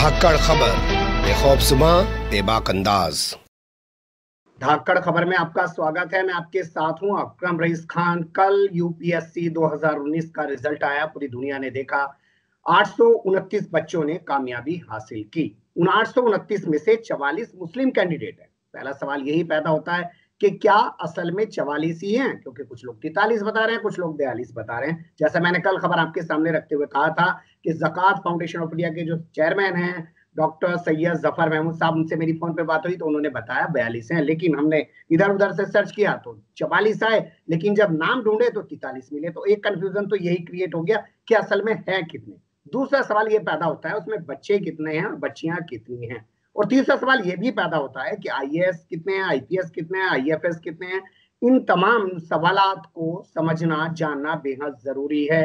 धाकड़ खबर, बेखौफसुमा बेबाक अंदाज। धाकड़ खबर में आपका स्वागत है। मैं आपके साथ हूं अकरम रईस खान। कल यूपीएससी 2019 का रिजल्ट आया, पूरी दुनिया ने देखा। 829 बच्चों ने कामयाबी हासिल की। उन 829 में से 44 मुस्लिम कैंडिडेट हैं। पहला सवाल यही पैदा होता है कि क्या असल में 44 ही हैं, क्योंकि कुछ लोग 43 बता रहे हैं, कुछ लोग 42 बता रहे हैं। जैसा मैंने कल खबर आपके सामने रखते हुए कहा था कि ज़कात फाउंडेशन ऑफ इंडिया के जो चेयरमैन हैं डॉक्टर सैयद जफर महमूद साहब, उनसे मेरी फोन पे बात हुई तो उन्होंने बताया 42 हैं, लेकिन हमने इधर उधर से सर्च किया तो 44 आए, लेकिन जब नाम ढूंढे तो 43 मिले। तो एक कंफ्यूजन तो यही क्रिएट हो गया कि असल में है कितने। दूसरा सवाल ये पैदा होता है उसमें बच्चे कितने हैं और बच्चियां कितनी हैं। और तीसरा सवाल ये भी पैदा होता है कि आईएएस कितने हैं, आईपीएस कितने हैं, आईएफएस कितने हैं। इन तमाम सवालात को समझना जानना बेहद जरूरी है।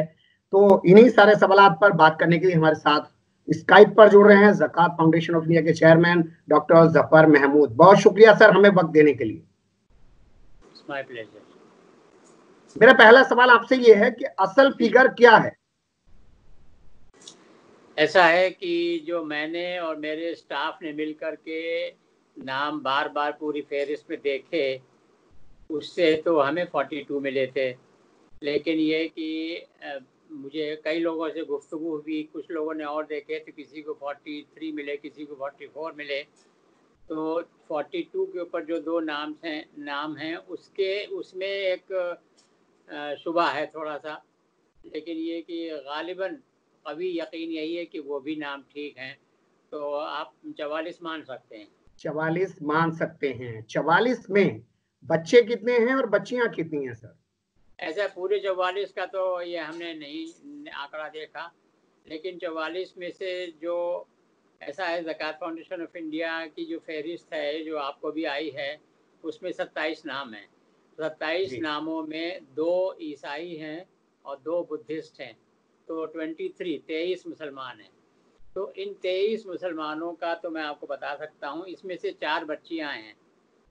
तो इन्हीं सारे सवालात पर बात करने के लिए हमारे साथ स्काइप पर जुड़ रहे हैं ज़कात फाउंडेशन ऑफ इंडिया के चेयरमैन डॉक्टर जफर महमूद। बहुत शुक्रिया सर हमें वक्त देने के लिए। My pleasure. मेरा पहला सवाल आपसे ये है कि असल फिगर क्या है? ऐसा है कि जो मैंने और मेरे स्टाफ ने मिलकर के नाम बार बार पूरी फहरिस्त में देखे, उससे तो हमें 42 मिले थे। लेकिन ये कि मुझे कई लोगों से गुफ्तगू हुई, कुछ लोगों ने और देखे तो किसी को 43 मिले, किसी को 44 मिले। तो 42 के ऊपर जो दो नाम हैं उसमें एक शुबा है थोड़ा सा, लेकिन ये कि गालिबन अभी यकीन यही है कि वो भी नाम ठीक हैं। तो आप 44 मान सकते हैं। 44 मान सकते हैं। 44 में बच्चे कितने हैं और बच्चियां कितनी हैं सर? ऐसा पूरे 44 का तो ये हमने नहीं आंकड़ा देखा, लेकिन 44 में से जो ऐसा है, ज़कात फाउंडेशन ऑफ इंडिया की जो फहरिस्त है जो आपको भी आई है, उसमें 27 नाम हैं। 27 नामों में 2 ईसाई हैं और 2 बुद्धिस्ट हैं, तो 23 मुसलमान हैं। तो इन 23 मुसलमानों का तो मैं आपको बता सकता हूँ, इसमें से 4 बच्चियाँ हैं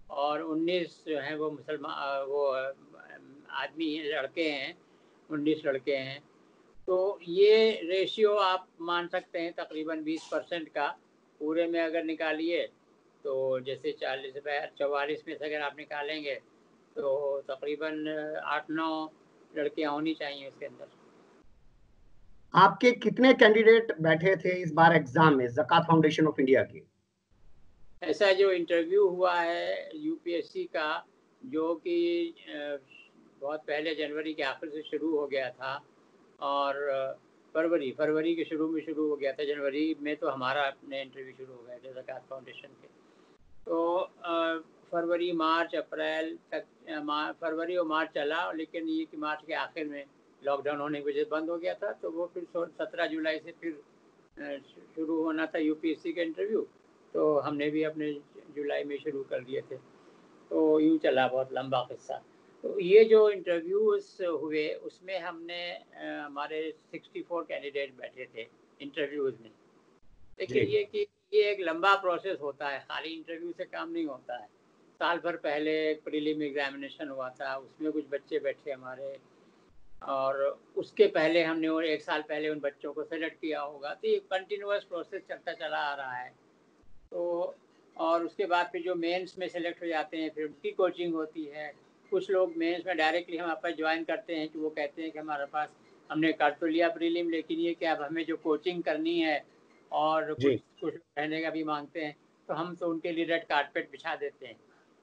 और 19 जो हैं वो मुसलमान वो आदमी लड़के हैं, 19 लड़के हैं। तो ये रेशियो आप मान सकते हैं तकरीबन 20% का। पूरे में अगर निकालिए तो जैसे 44 में से अगर आप निकालेंगे तो तकरीबन 8-9 लड़कियां होनी चाहिए इसके अंदर। आपके कितने कैंडिडेट बैठे थे इस बार एग्जाम में ज़कात फाउंडेशन ऑफ इंडिया के? ऐसा जो इंटरव्यू हुआ है यूपीएससी का, जो कि बहुत पहले जनवरी के आखिर से शुरू हो गया था और फरवरी के शुरू हो गया था। जनवरी में तो हमारा अपने इंटरव्यू शुरू हो गए थे ज़कात फाउंडेशन के। तो फरवरी मार्च अप्रैल तक फरवरी और मार्च चला, लेकिन ये कि मार्च के आखिर में लॉकडाउन होने की वजह से बंद हो गया था। तो वो फिर 17 जुलाई से फिर शुरू होना था यूपीएससी का इंटरव्यू, तो हमने भी अपने जुलाई में शुरू कर दिए थे। तो यूँ चला, बहुत लंबा किस्सा। तो ये जो इंटरव्यूज़ हुए उसमें हमने हमारे 64 कैंडिडेट बैठे थे इंटरव्यूज़ में। लेकिन ये कि ये एक लंबा प्रोसेस होता है, खाली इंटरव्यू से काम नहीं होता है। साल भर पहले एक प्रीलिम एग्जामिनेशन हुआ था, उसमें कुछ बच्चे बैठे हमारे, और उसके पहले हमने और 1 साल पहले उन बच्चों को सेलेक्ट किया होगा। तो ये कंटिन्यूअस प्रोसेस चलता चला आ रहा है। तो और उसके बाद फिर जो मेंस में सेलेक्ट हो जाते हैं फिर उनकी कोचिंग होती है। कुछ लोग मेंस में डायरेक्टली हमारे पास ज्वाइन करते हैं कि वो कहते हैं कि हमारे पास हमने कर तो लिया प्रीलिम, लेकिन ये कि अब हमें जो कोचिंग करनी है और कुछ रहने का भी मांगते हैं, तो हम तो उनके लिए रेड कारपेट बिछा देते हैं।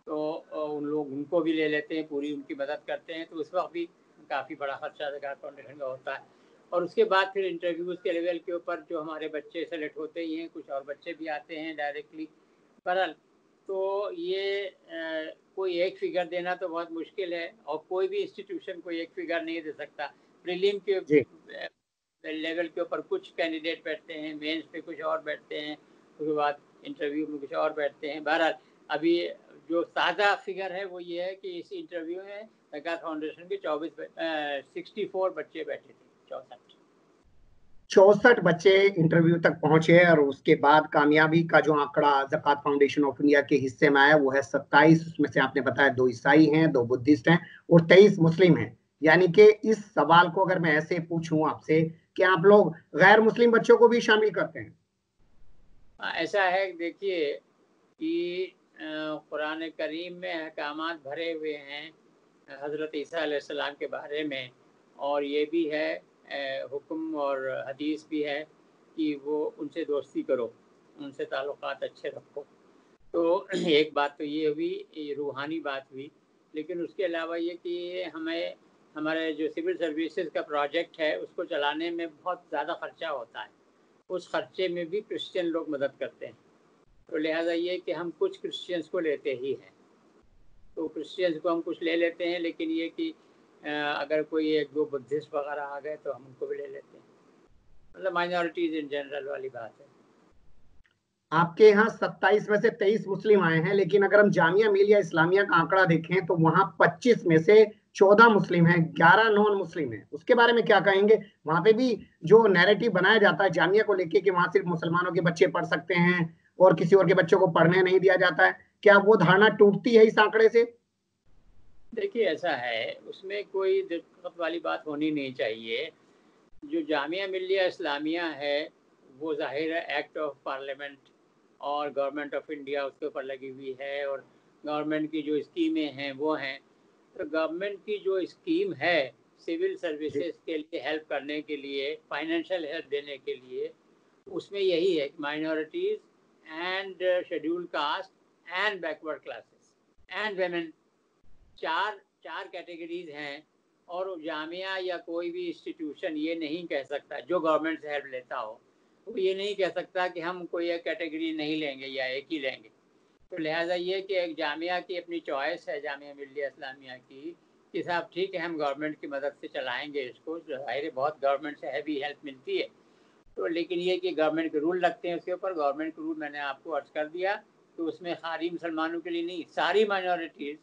तो उनको भी ले लेते हैं, पूरी उनकी मदद करते हैं। तो उस वक्त भी काफ़ी बड़ा खर्चा ज़कात फाउंडेशन का होता है। और उसके बाद फिर इंटरव्यूज़ के लेवल के ऊपर जो हमारे बच्चे सेलेक्ट होते ही हैं, कुछ और बच्चे भी आते हैं डायरेक्टली। बहरहाल तो ये कोई एक फिगर देना तो बहुत मुश्किल है, और कोई भी इंस्टीट्यूशन कोई एक फिगर नहीं दे सकता। प्रीलिम के लेवल के ऊपर कुछ कैंडिडेट बैठते हैं, मेंस पे कुछ और बैठते हैं, उसके बाद इंटरव्यू में कुछ और बैठते हैं। बहरहाल अभी जो ताज़ा फिगर है वो ये है कि इस इंटरव्यू में ज़कात फाउंडेशन के 64 बच्चे बैठे थे। 64 बच्चे इंटरव्यू तक पहुंचे और उसके बाद कामयाबी का जो आंकड़ा ज़कात फाउंडेशन ऑफ इंडिया के हिस्से में आया वो है 27। उसमें से आपने बताया 2 ईसाई हैं, 2 बुद्धिस्ट हैं और 23 मुस्लिम हैं। यानी कि इस सवाल को अगर मैं ऐसे पूछूं आपसे कि आप लोग गैर मुस्लिम बच्चों को भी शामिल करते हैं? ऐसा है, देखिए कि कुरान करीम में अहकामात भरे हुए हैं हज़रत ईसा अलैहिस्सलाम के बारे में, और ये भी है हुक्म और हदीस भी है कि वो उनसे दोस्ती करो, उनसे ताल्लुकात अच्छे रखो। तो एक बात तो ये हुई, ये रूहानी बात हुई। लेकिन उसके अलावा ये कि हमें हमारे जो सिविल सर्विसेज का प्रोजेक्ट है उसको चलाने में बहुत ज़्यादा खर्चा होता है, उस खर्चे में भी क्रिश्चियन लोग मदद करते हैं। तो लिहाजा ये कि हम कुछ क्रिश्चियंस को लेते ही हैं, तो क्रिश्चियंस को हम कुछ ले लेते हैं, लेकिन ये कि अगर कोई एक दो बुद्धिस्ट वगैरह आ गए तो हम उनको भी ले लेते हैं। मतलब माइनॉरिटीज इन जनरल वाली बात है। आपके यहाँ 27 में से 23 मुस्लिम आए हैं, लेकिन अगर हम जामिया मिलिया इस्लामिया का आंकड़ा देखें तो वहां 25 में से 14 मुस्लिम हैं, 11 नॉन मुस्लिम हैं। उसके बारे में क्या कहेंगे? वहां पे भी जो नैरेटिव बनाया जाता है जामिया को लेके कि वहां सिर्फ मुसलमानों के बच्चे पढ़ सकते हैं और किसी और के बच्चों को पढ़ने नहीं दिया जाता है, क्या वो धारणा टूटती है इस आंकड़े से? देखिए ऐसा है, उसमें कोई दिक्कत वाली बात होनी नहीं चाहिए। जो जामिया मिलिया इस्लामिया है वो ज़ाहिर है एक्ट ऑफ पार्लियामेंट और गवर्नमेंट ऑफ इंडिया उसके ऊपर लगी हुई है, और गवर्नमेंट की जो स्कीमें हैं वो हैं। तो गवर्नमेंट की जो स्कीम है सिविल सर्विसेज के लिए हेल्प करने के लिए, फाइनेंशियल हेल्प देने के लिए, उसमें यही है कि minorities and scheduled caste and backward classes and women, चार चार कैटेगरीज हैं। और जामिया या कोई भी इंस्टीट्यूशन ये नहीं कह सकता जो गवर्नमेंट से हेल्प लेता हो, वो ये नहीं कह सकता कि हम कोई एक कैटेगरी नहीं लेंगे या एक ही लेंगे। तो लिहाजा ये कि एक जामिया की अपनी चॉइस है, जामिया मिलिया इस्लामिया की, कि साहब ठीक है हम गवर्नमेंट की मदद से चलाएंगे इसको, ज़ाहिर बहुत गवर्नमेंट से हैवी हेल्प मिलती है। तो लेकिन ये कि गवर्नमेंट के रूल लगते हैं उसके ऊपर। गवर्नमेंट के रूल मैंने आपको अर्ज कर दिया, तो उसमें खाली मुसलमानों के लिए नहीं, सारी माइनॉरिटीज़,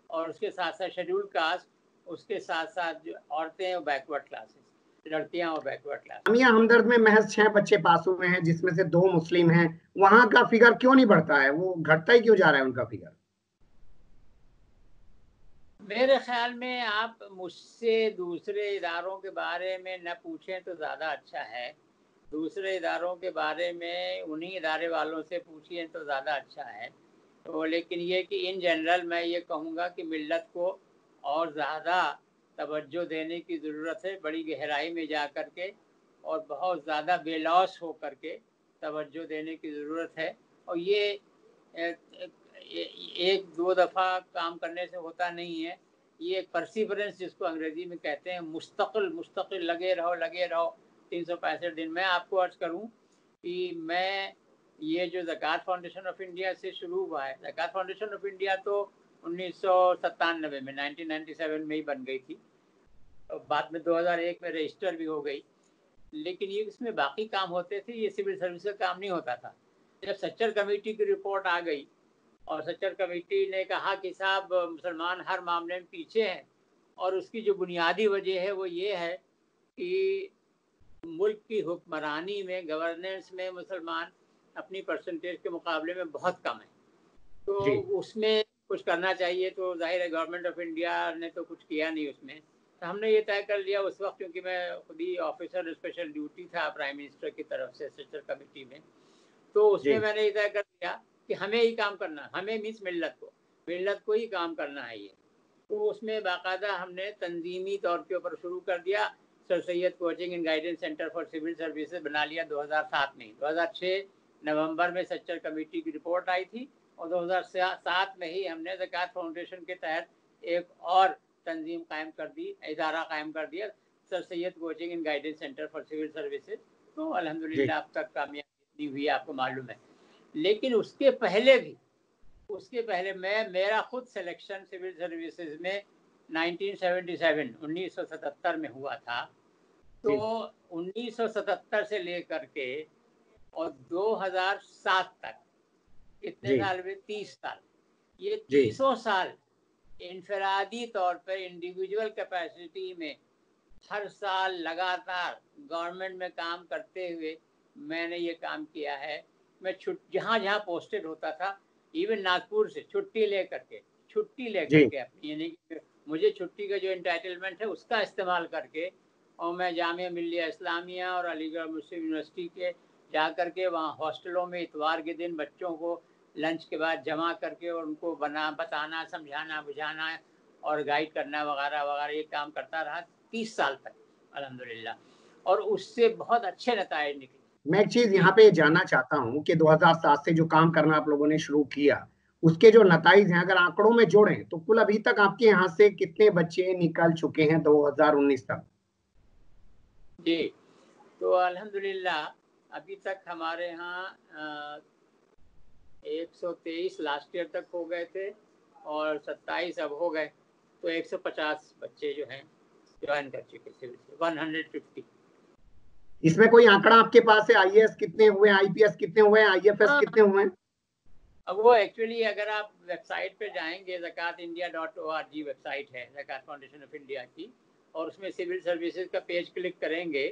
और उसके साथ साथ शेड्यूल कास्ट, उसके साथ साथ जो औरतें और बैकवर्ड क्लासेस, लड़कियां और बैकवर्ड क्लास। जामिया हमदर्द में महज 6 बच्चे पास हुए हैं, जिसमें से 2 मुस्लिम हैं। वहां का फिगर क्यों नहीं बढ़ता है? वो घटता ही क्यों जा रहा है उनका फिगर? मेरे ख्याल में आप मुझसे दूसरे इदारों के बारे में न पूछें तो ज़्यादा अच्छा है। दूसरे इदारों के बारे में उन्हीं इदारे वालों से पूछिए तो ज़्यादा अच्छा है। तो लेकिन ये कि इन जनरल मैं ये कहूँगा कि मिल्लत को और ज़्यादा तवज्जो देने की ज़रूरत है, बड़ी गहराई में जा कर के और बहुत ज़्यादा बेलौस हो कर के तवज्जो देने की ज़रूरत है। और ये एक दो दफ़ा काम करने से होता नहीं है। ये एक परसिवरेंस जिसको अंग्रेजी में कहते हैं, मुस्तकिल लगे रहो 365 दिन। मैं आपको अर्ज करूं कि मैं ये जो ज़कात फाउंडेशन ऑफ इंडिया से शुरू हुआ है, ज़कात फाउंडेशन ऑफ इंडिया तो 1997 में 1997 में ही बन गई थी, और बाद में 2001 में रजिस्टर भी हो गई। लेकिन ये इसमें बाकी काम होते थे, ये सिविल सर्विस का काम नहीं होता था। जब सच्चर कमेटी की रिपोर्ट आ गई और सच्चर कमेटी ने कहा कि साहब मुसलमान हर मामले में पीछे हैं, और उसकी जो बुनियादी वजह है वो ये है कि मुल्क की हुक्मरानी में, गवर्नेंस में मुसलमान अपनी परसेंटेज के मुकाबले में बहुत कम है। तो उसमें कुछ करना चाहिए। तो जाहिर है गवर्नमेंट ऑफ इंडिया ने तो कुछ किया नहीं उसमें। तो हमने ये तय कर लिया उस वक्त, क्योंकि मैं खुद ही ऑफिसर स्पेशल ड्यूटी था प्राइम मिनिस्टर की तरफ से सच्चर कमेटी में, तो उसमें मैंने ये तय कर लिया कि हमें ही काम करना, हमें मीन्स मिल्लत को ही काम करना है ये। तो उसमें बाकायदा हमने तंजीमी तौर के ऊपर शुरू कर दिया। Sir Syed coaching and guidance centre for civil services बना लिया 2007 में। 2006 नवंबर में सच्चर कमेटी की रिपोर्ट आई थी, और 2007 में ही हमने ज़कात फाउंडेशन के तहत एक और तंजीम कायम कर दी, इदारा कायम कर दिया, sir Syed coaching and guidance centre for civil services. तो अल्हम्दुलिल्लाह अब तक कामयाबी हुई है, आपको मालूम है। लेकिन उसके पहले मेरा खुद सिलेक्शन सिविल सर्विसेज में 1977 में हुआ था। तो 1977 से लेकर के और 2007 तक, कितने साल में? 30 साल। ये 30 साल इनफरादी तौर पर इंडिविजुअल कैपेसिटी में हर साल लगातार गवर्नमेंट में काम करते हुए मैंने ये काम किया है। मैं जहाँ जहाँ पोस्टेड होता था, इवन नागपुर से छुट्टी लेकर के अपनी, यानी मुझे छुट्टी का जो एंटाइटलमेंट है उसका इस्तेमाल करके, और मैं जामिया मिलिया इस्लामिया और अलीगढ़ मुस्लिम यूनिवर्सिटी के जा करके वहाँ हॉस्टलों में इतवार के दिन बच्चों को लंच के बाद जमा करके और उनको बताना, समझाना, बुझाना और गाइड करना वगैरह वगैरह, ये काम करता रहा 30 साल तक अल्हम्दुलिल्लाह, और उससे बहुत अच्छे नताइज निकले। मैं एक चीज यहाँ पे जानना चाहता हूँ कि 2007 से जो काम करना आप लोगों ने शुरू किया, उसके जो नताइज हैं अगर आंकड़ों में जोड़ें तो कुल अभी तक आपके यहाँ से कितने बच्चे निकल चुके हैं 2019 तक? जी, तो अल्हम्दुलिल्लाह अभी तक हमारे यहाँ 123 लास्ट ईयर तक हो गए थे और 27 अब हो गए, तो 150 बच्चे जो हैं ज्वाइन कर चुके सिविल से, 150। इसमें कोई आंकड़ा आपके पास है? आईएएस कितने हुए, आईपीएस कितने हुए, आईएफएस हाँ, कितने हुए? अब वो एक्चुअली अगर आप वेबसाइट पे जाएंगे, zakatindia.org वेबसाइट है ज़कात फाउंडेशन ऑफ इंडिया की, और उसमें सिविल सर्विसेज का पेज क्लिक करेंगे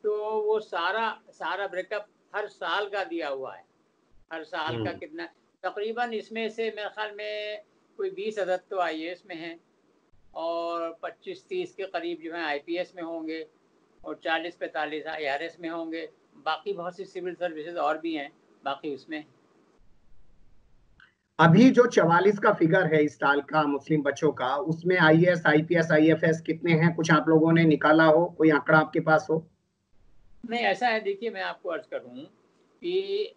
तो वो सारा ब्रेकअप हर साल का दिया हुआ है, हर साल का कितना तकरीबन। इसमें से मेरे ख्याल में कोई 20 अदद तो आईएएस में हैं और 25-30 के करीब जो है आईपीएस में होंगे और 40-45 आईआरएस में होंगे। बाकी बहुत सी सिविल सर्विसेज और भी हैं बाकी उसमें। अभी जो 44 का फिगर है इस साल का मुस्लिम बच्चों का, उसमें आईएएस, आईपीएस, आईएफएस कितने हैं? कुछ आप लोगों ने निकाला हो, कोई आंकड़ा आपके पास हो? नहीं, ऐसा है, देखिए मैं आपको अर्ज करूं कि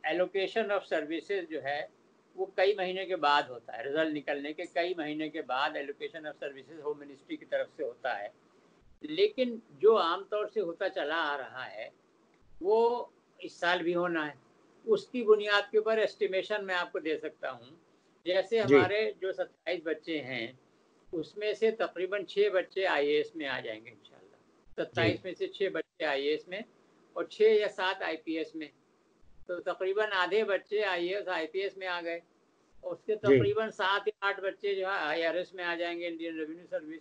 एलोकेशन ऑफ सर्विसेज जो है वो कई महीने के बाद होता है, रिजल्ट निकलने के कई महीने के बाद allocation of services home ministry की तरफ से होता है। लेकिन जो आमतौर से होता चला आ रहा है वो इस साल भी होना है, उसकी बुनियाद के ऊपर एस्टिमेशन मैं आपको दे सकता हूँ। जैसे जी हमारे जो 27 बच्चे हैं उसमें से तकरीबन 6 बच्चे आईएएस में आ जाएंगे इंशाल्लाह। 27 में से 6 बच्चे आईएएस में और 6 या 7 आईपीएस में, तो तकरीबन आधे बच्चे आईएएस आईपीएस में आ गए। उसके जी तकरीबन 7 या 8 बच्चे जो है आईआरएस में आ जाएंगे, इंडियन रेवेन्यू सर्विस,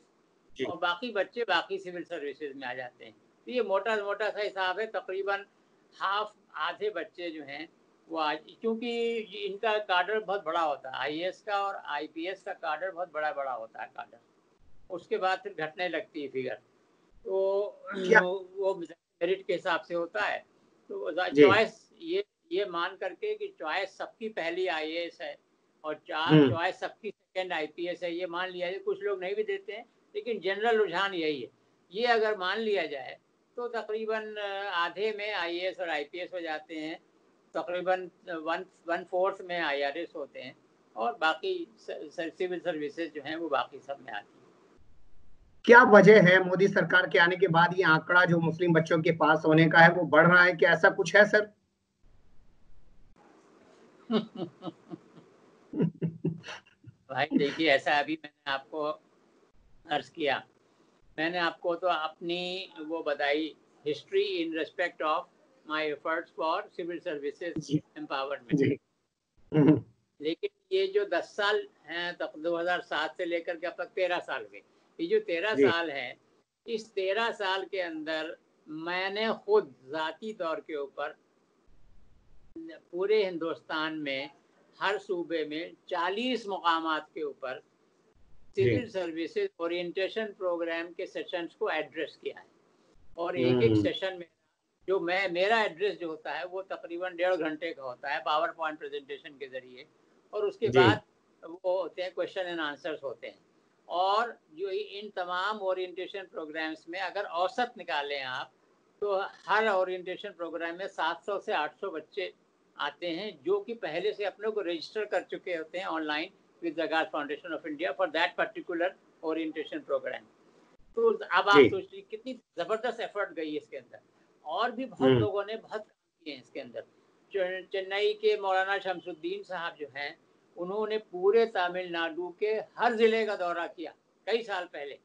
जी। और बाकी बच्चे बाकी सिविल सर्विसेज में आ जाते हैं। तो ये मोटा मोटा सा हिसाब है, तकरीबन हाफ, आधे बच्चे जो हैं वो आज, क्योंकि इनका कार्डर बहुत बड़ा होता है, आईएएस का और आईपीएस का कार्डर बहुत बड़ा बड़ा होता है कार्डर, उसके बाद फिर घटने लगती है फिगर, तो क्या? वो मेरिट के हिसाब से होता है। तो जी। चॉइस ये मान करके कि चॉइस सबकी पहली आईएएस है और हम्म। चॉइस सबकी सेकंड आईपीएस है, ये मान लिया जाए। कुछ लोग नहीं भी देते हैं लेकिन जनरल रुझान यही है। ये अगर मान लिया जाए तो तकरीबन आधे में आईएएस और आईपीएस हो जाते हैं, तकरीबन 1/4 में आईआरएस होते हैं और बाकी सिविल सर्विसेज जो हैं वो बाकी सब में आती हैं। क्या वजह है मोदी सरकार के आने के बाद ये आंकड़ा जो मुस्लिम बच्चों के पास होने का है वो बढ़ रहा है? क्या ऐसा कुछ है सर? भाई देखिए, ऐसा अभी मैंने आपको अर्ज किया, मैंने आपको तो अपनी वो बताई history in respect of my efforts for civil services जी एम्पावरमेंट। जी। हम्म। लेकिन ये जो 10 साल हैं, तक 2007 से लेकर के अब तक 13 साल हुए, ये जो 13 जी साल है, इस 13 साल के अंदर मैंने खुद ज़ाती तौर के ऊपर पूरे हिंदुस्तान में हर सूबे में 40 मुकामात के ऊपर जी। सिविल सर्विसेज ओरिएंटेशन प्रोग्राम के सेशंस को एड्रेस किया है। और एक एक हम्म। सेशन में जो मेरा एड्रेस जो होता है वो तकरीबन 1.5 घंटे का होता है पावर पॉइंट प्रेजेंटेशन के जरिए, और उसके जी बाद वो होते हैं क्वेश्चन एंड आंसर्स होते हैं। और जो इन तमाम ओरिएंटेशन प्रोग्राम्स में अगर औसत निकालें आप तो हर ओरिएंटेशन प्रोग्राम में 700 से 800 बच्चे आते हैं जो कि पहले से अपने को रजिस्टर कर चुके होते हैं online with Zakat foundation of India for that particular orientation program. तो अब आप जी। सोचिए कितनी ज़बरदस्त एफर्ट गई है इसके अंदर, और भी बहुत हम्म। लोगों ने बहुत काम किए हैं इसके अंदर। चेन्नई के मौलाना शमसुद्दीन साहब जो हैं, उन्होंने पूरे तमिलनाडु के हर ज़िले का दौरा किया कई साल पहले,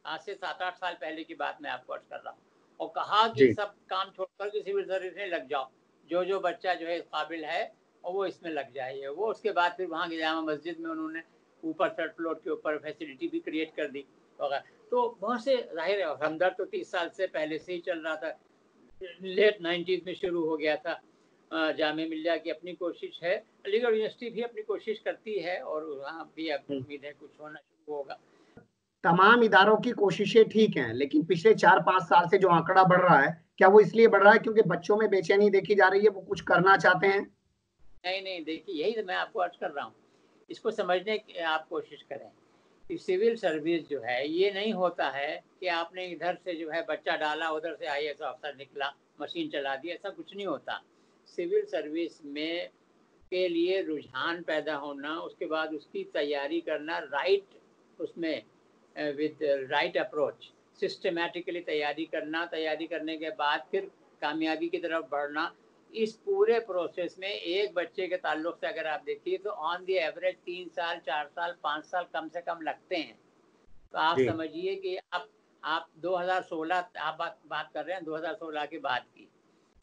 आज से 7-8 साल पहले की बात मैं आपको अर्ज कर रहा हूँ, और कहा कि जी सब काम छोड़कर के सिविल सर्विस में लग जाओ, जो बच्चा जो है इस काबिल है और वो इसमें लग जाइए। वो उसके बाद फिर वहाँ की जामा मस्जिद में उन्होंने ऊपर 3rd फ्लोर के ऊपर फैसिलिटी भी क्रिएट कर दी वगैरह। तो बहुत से जाहिर है, हमदर्द तो 30 साल से पहले से ही चल रहा था, लेट 90s में शुरू हो गया था। जामिया मिल्लिया की अपनी कोशिश है, अलीगढ़ यूनिवर्सिटी भी अपनी कोशिश करती है और वहाँ भी अब उम्मीद है कुछ होना शुरू होगा। तमाम इदारों की कोशिशें ठीक हैं, लेकिन पिछले 4-5 साल से जो आंकड़ा बढ़ रहा है, क्या वो इसलिए बढ़ रहा है क्योंकि बच्चों में बेचैनी देखी जा रही है, वो कुछ करना चाहते हैं? नहीं, देखिए यही तो मैं आपको अर्ज कर रहा हूँ। इसको समझने की आप कोशिश करें कि सिविल सर्विस जो है ये नहीं होता है कि आपने इधर से जो है बच्चा डाला, उधर से आईएएस ऑफिसर निकला, मशीन चला दी, ऐसा कुछ नहीं होता। सिविल सर्विस में के लिए रुझान पैदा होना, उसके बाद उसकी तैयारी करना, राइट उसमें विद राइट अप्रोच सिस्टमैटिकली तैयारी करना, तैयारी करने के बाद फिर कामयाबी की तरफ बढ़ना। इस पूरे प्रोसेस में एक बच्चे के ताल्लुक से अगर आप देखिए तो ऑन दी एवरेज 3 साल, 4 साल, 5 साल कम से कम लगते हैं। तो आप जी। समझिए कि आप 2016 आप बात कर रहे हैं 2016 की बात की।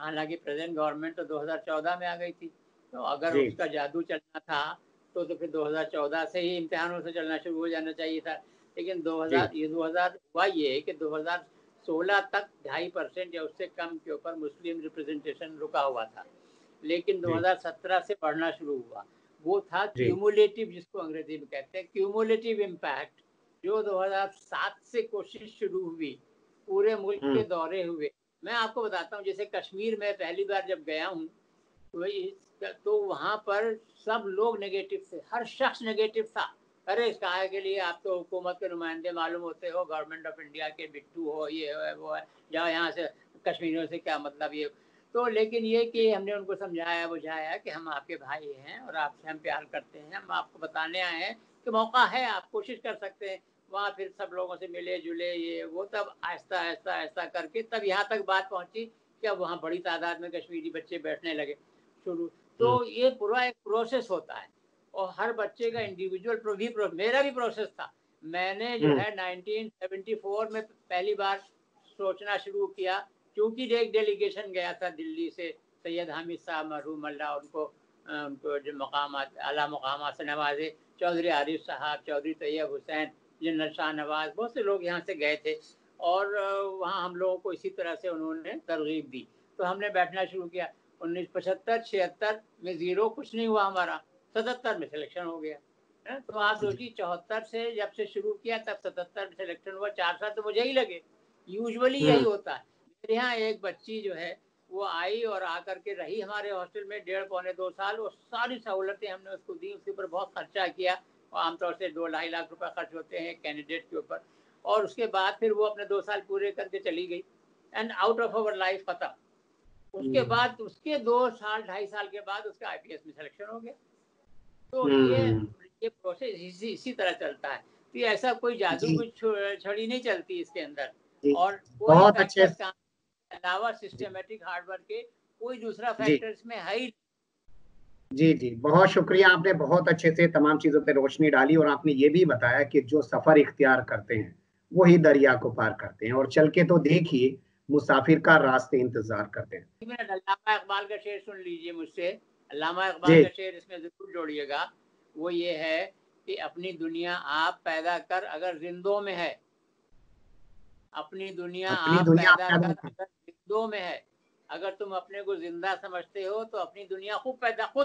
हालांकि प्रेजेंट गवर्नमेंट तो 2014 में आ गई थी, तो अगर जी। उसका जादू चलना था तो फिर 2014 से ही इम्तिहानों से चलना शुरू हो जाना चाहिए था। लेकिन 2000 हुआ ये कि 2016 तक 2.5% या उससे कम के ऊपर मुस्लिम रिप्रेजेंटेशन रुका हुआ था, लेकिन 2017 से बढ़ना शुरू हुआ। वो था क्यूमुलेटिव, जिसको अंग्रेजी में कहते हैं क्यूमुलेटिव इम्पैक्ट, जो 2007 से कोशिश शुरू हुई, पूरे मुल्क के दौरे हुए। मैं आपको बताता हूँ, जैसे कश्मीर में पहली बार जब गया हूँ तो वहाँ पर सब लोग नेगेटिव थे, हर शख्स नेगेटिव था। अरे इस कहा के लिए आप तो हुकूमत के नुमाइंदे मालूम होते हो, गवर्नमेंट ऑफ इंडिया के बिट्टू हो, ये है वो है, जाओ यहाँ से, कश्मीरियों से क्या मतलब ये। तो लेकिन ये कि हमने उनको समझाया बुझाया कि हम आपके भाई हैं और आपसे हम प्यार करते हैं, हम आपको बताने आए हैं कि मौका है, आप कोशिश कर सकते हैं। वहाँ फिर सब लोगों से मिले जुले ये वो, तब आहिस्ता आहिस्ता आहिस्ता करके तब यहाँ तक बात पहुँची कि अब वहाँ बड़ी तादाद में कश्मीरी बच्चे बैठने लगे शुरू। तो ये पूरा एक प्रोसेस होता है और हर बच्चे का इंडिविजुअल मेरा भी प्रोसेस था। मैंने जो है 1974 में पहली बार सोचना शुरू किया, क्योंकि एक डेलीगेशन गया था दिल्ली से, सैयद हामिद साहब मरहूम अल्लाह उनको जो मकामात आला मकामात से नवाजे, चौधरी आरिफ साहब, चौधरी तैयब हुसैन, जनरल शाह नवाज, बहुत से लोग यहाँ से गए थे और वहाँ हम लोगों को इसी तरह से उन्होंने तरगीब दी। तो हमने बैठना शुरू किया। 1975-76 में जीरो कुछ नहीं हुआ हमारा, 77 में सिलेक्शन हो गया है। तो आप सोचिए 74 से जब से शुरू किया तब 77 में सिलेक्शन हुआ, 4 साल तो मुझे ही लगे। यूजुअली यही होता है। मेरे यहाँ एक बच्ची जो है वो आई और आकर के रही हमारे हॉस्टल में 1.5-2 साल। वो सारी सहूलतें हमने उसको दी, उसके ऊपर बहुत खर्चा किया और आमतौर से 2-2.5 लाख रुपए खर्च होते हैं कैंडिडेट के ऊपर। और उसके बाद फिर वो अपने 2 साल पूरे करके चली गई and out of our life खत्म। उसके बाद उसके 2 साल 2.5 साल के बाद उसका आईपीएस में सिलेक्शन हो गया। तो ये प्रोसेस इसी तरह चलता है। तो ये ऐसा कोई जादू कुछ छड़ी नहीं चलती इसके अंदर, और कोई बहुत अच्छे फैक्टर काम के अलावा सिस्टमेटिक हार्डवर्क के कोई दूसरा फैक्टर इसमें है ही। जी, बहुत शुक्रिया। आपने बहुत अच्छे से तमाम चीजों पे रोशनी डाली और आपने ये भी बताया कि जो सफर इख्तियार करते हैं वही दरिया को पार करते हैं, और चल के तो देखिए मुसाफिर का रास्ते इंतजार करते हैं। अल्लामा इकबाल का शेर सुन लीजिए मुझसे, अल्लामा इकबाल का शेर इसमें जरूर जोड़िएगा। वो ये है कि अपनी दुनिया आप पैदा कर अगर जिंदों में है, अपनी दुनिया आप पैदा कर अगर जिंदों में है। अगर तुम अपने को जिंदा समझते हो तो अपनी दुनिया खुद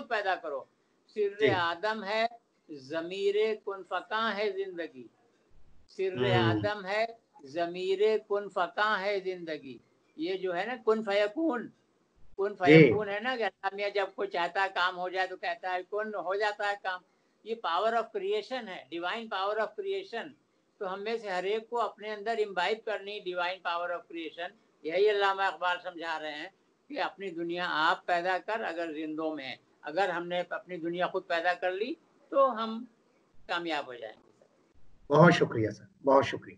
पैदा करो। सिर्रे आदम है, ज़मीरे कुन फ़का है जिंदगी। सिर्रे आदम है, ज़मीरे कुन फ़का है जिंदगी। ये जो है ना कुन फयकून है ना, कि अल्लाह मियां जब कोई चाहता है काम हो जाए तो कहता है कुन, हो जाता है काम। ये पावर ऑफ क्रिएशन है, डिवाइन पावर ऑफ क्रिएशन। तो हम में से हर एक को अपने अंदर इम्बाइब करनी डिवाइन पावर ऑफ क्रिएशन। यही अल्लामा इकबाल समझा रहे हैं कि अपनी दुनिया आप पैदा कर अगर जिंदों में है। अगर हमने अपनी दुनिया खुद पैदा कर ली तो हम कामयाब हो जाएंगे। बहुत शुक्रिया सर, बहुत शुक्रिया।